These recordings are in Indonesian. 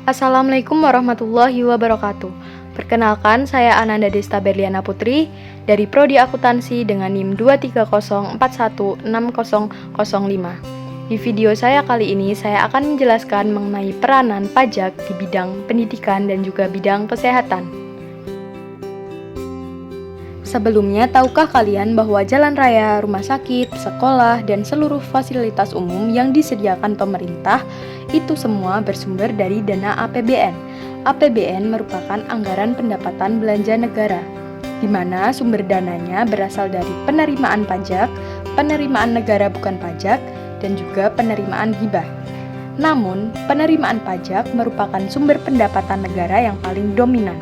Assalamualaikum warahmatullahi wabarakatuh. Perkenalkan, saya Ananda Desta Berliana Putri dari Prodi Akuntansi dengan NIM 230416005. Di video saya kali ini, saya akan menjelaskan mengenai peranan pajak di bidang pendidikan dan juga bidang kesehatan. Sebelumnya, tahukah kalian bahwa jalan raya, rumah sakit, sekolah, dan seluruh fasilitas umum yang disediakan pemerintah itu semua bersumber dari dana APBN. APBN merupakan anggaran pendapatan belanja negara, di mana sumber dananya berasal dari penerimaan pajak, penerimaan negara bukan pajak, dan juga penerimaan hibah. Namun, penerimaan pajak merupakan sumber pendapatan negara yang paling dominan.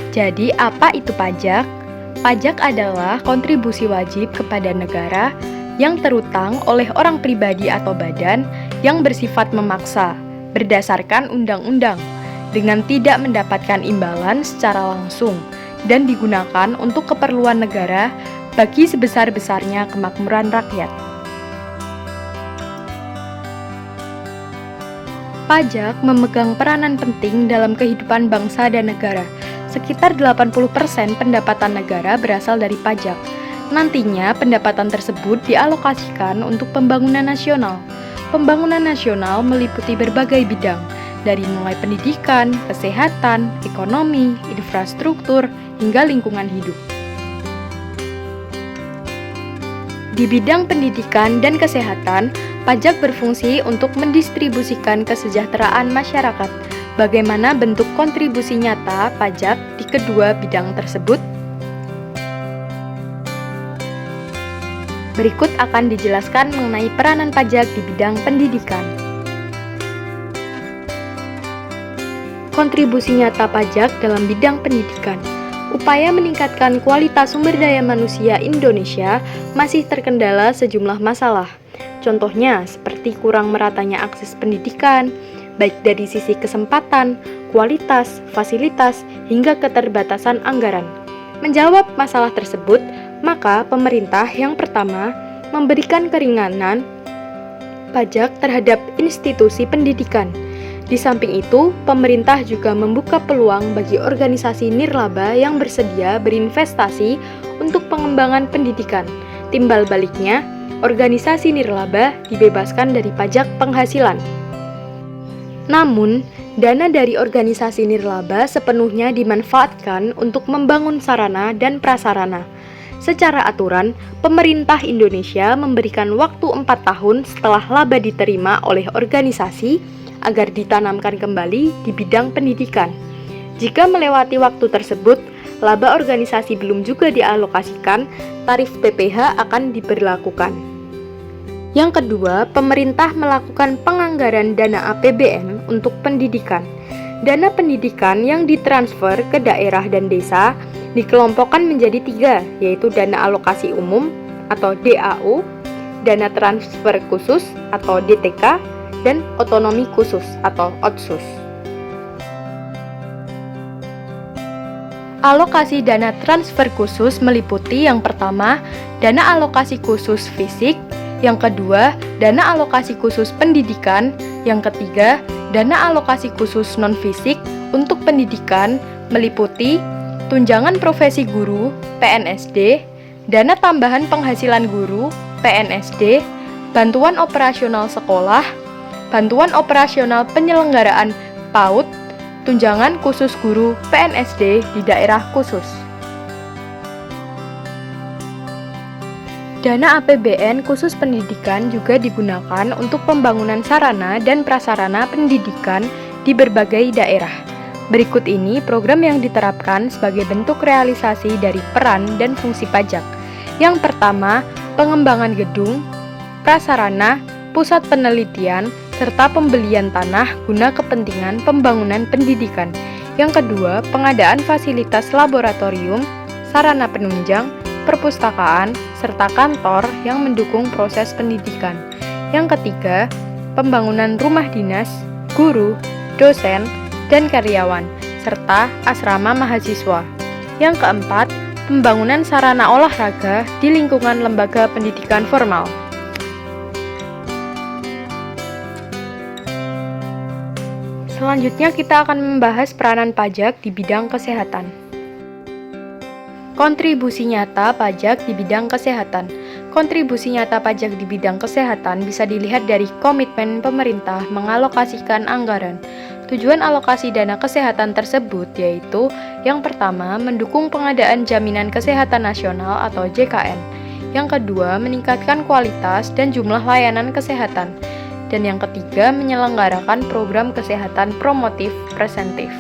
Jadi, apa itu pajak? Pajak adalah kontribusi wajib kepada negara yang terutang oleh orang pribadi atau badan yang bersifat memaksa berdasarkan undang-undang dengan tidak mendapatkan imbalan secara langsung dan digunakan untuk keperluan negara bagi sebesar-besarnya kemakmuran rakyat. Pajak memegang peranan penting dalam kehidupan bangsa dan negara. Sekitar 80% pendapatan negara berasal dari pajak. Nantinya, pendapatan tersebut dialokasikan untuk pembangunan nasional. Pembangunan nasional meliputi berbagai bidang, dari mulai pendidikan, kesehatan, ekonomi, infrastruktur, hingga lingkungan hidup. Di bidang pendidikan dan kesehatan, pajak berfungsi untuk mendistribusikan kesejahteraan masyarakat. Bagaimana bentuk kontribusi nyata pajak di kedua bidang tersebut? Berikut akan dijelaskan mengenai peranan pajak di bidang pendidikan. Kontribusi nyata pajak dalam bidang pendidikan. Upaya meningkatkan kualitas sumber daya manusia Indonesia masih terkendala sejumlah masalah. Contohnya seperti kurang meratanya akses pendidikan, baik dari sisi kesempatan, kualitas, fasilitas, hingga keterbatasan anggaran. Menjawab masalah tersebut, maka pemerintah yang pertama memberikan keringanan pajak terhadap institusi pendidikan. Di samping itu, pemerintah juga membuka peluang bagi organisasi nirlaba yang bersedia berinvestasi untuk pengembangan pendidikan. Timbal baliknya, organisasi nirlaba dibebaskan dari pajak penghasilan. Namun, dana dari organisasi nirlaba sepenuhnya dimanfaatkan untuk membangun sarana dan prasarana. Secara aturan, pemerintah Indonesia memberikan waktu 4 tahun setelah laba diterima oleh organisasi agar ditanamkan kembali di bidang pendidikan. Jika melewati waktu tersebut, laba organisasi belum juga dialokasikan, tarif PPh akan diberlakukan. Yang kedua, pemerintah melakukan penganggaran dana APBN untuk pendidikan. Dana pendidikan yang ditransfer ke daerah dan desa dikelompokkan menjadi 3, yaitu dana alokasi umum atau DAU, dana transfer khusus atau DTK, dan otonomi khusus atau OTSUS. Alokasi dana transfer khusus meliputi yang pertama, dana alokasi khusus fisik, yang kedua, dana alokasi khusus pendidikan, yang ketiga, dana alokasi khusus non-fisik untuk pendidikan meliputi tunjangan profesi guru, PNSD, dana tambahan penghasilan guru, PNSD, bantuan operasional sekolah, bantuan operasional penyelenggaraan PAUD, tunjangan khusus guru, PNSD di daerah khusus. Dana APBN khusus pendidikan juga digunakan untuk pembangunan sarana dan prasarana pendidikan di berbagai daerah. Berikut ini program yang diterapkan sebagai bentuk realisasi dari peran dan fungsi pajak. Yang pertama, pengembangan gedung, prasarana, pusat penelitian, serta pembelian tanah guna kepentingan pembangunan pendidikan. Yang kedua, pengadaan fasilitas laboratorium, sarana penunjang, perpustakaan, serta kantor yang mendukung proses pendidikan. Yang ketiga, pembangunan rumah dinas, guru, dosen, dan karyawan, serta asrama mahasiswa. Yang keempat, pembangunan sarana olahraga di lingkungan lembaga pendidikan formal. Selanjutnya kita akan membahas peranan pajak di bidang kesehatan. Kontribusi nyata pajak di bidang kesehatan. Kontribusi nyata pajak di bidang kesehatan bisa dilihat dari komitmen pemerintah mengalokasikan anggaran. Tujuan alokasi dana kesehatan tersebut yaitu yang pertama, mendukung pengadaan jaminan kesehatan nasional atau JKN. Yang kedua, meningkatkan kualitas dan jumlah layanan kesehatan. Dan yang ketiga, menyelenggarakan program kesehatan promotif preventif.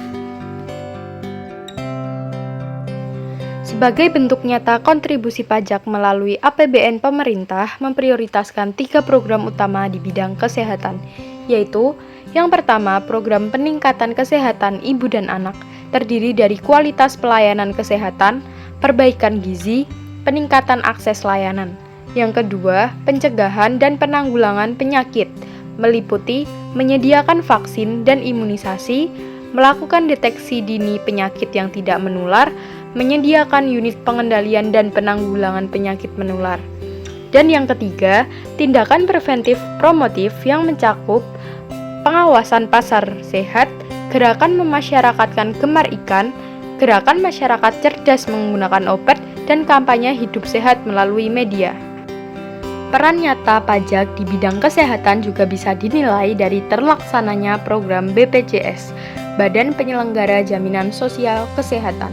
Sebagai bentuk nyata kontribusi pajak melalui APBN pemerintah memprioritaskan 3 program utama di bidang kesehatan, yaitu yang pertama, program peningkatan kesehatan ibu dan anak, terdiri dari kualitas pelayanan kesehatan, perbaikan gizi, peningkatan akses layanan. Yang kedua, pencegahan dan penanggulangan penyakit, meliputi menyediakan vaksin dan imunisasi, melakukan deteksi dini penyakit yang tidak menular, menyediakan unit pengendalian dan penanggulangan penyakit menular. Dan yang ketiga, tindakan preventif promotif yang mencakup pengawasan pasar sehat, gerakan memasyarakatkan gemar ikan, gerakan masyarakat cerdas menggunakan obat, dan kampanye hidup sehat melalui media. Peran nyata pajak di bidang kesehatan juga bisa dinilai dari terlaksananya program BPJS, Badan Penyelenggara Jaminan Sosial Kesehatan.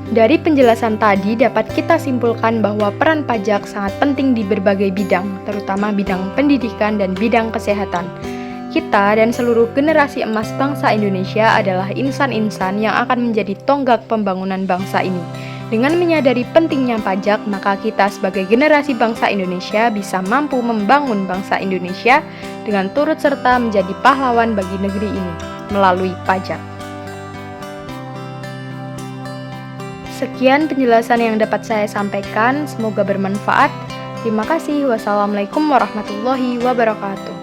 Dari penjelasan tadi dapat kita simpulkan bahwa peran pajak sangat penting di berbagai bidang, terutama bidang pendidikan dan bidang kesehatan. Kita dan seluruh generasi emas bangsa Indonesia adalah insan-insan yang akan menjadi tonggak pembangunan bangsa ini. Dengan menyadari pentingnya pajak, maka kita sebagai generasi bangsa Indonesia bisa mampu membangun bangsa Indonesia dengan turut serta menjadi pahlawan bagi negeri ini melalui pajak. Sekian penjelasan yang dapat saya sampaikan, semoga bermanfaat. Terima kasih. Wassalamualaikum warahmatullahi wabarakatuh.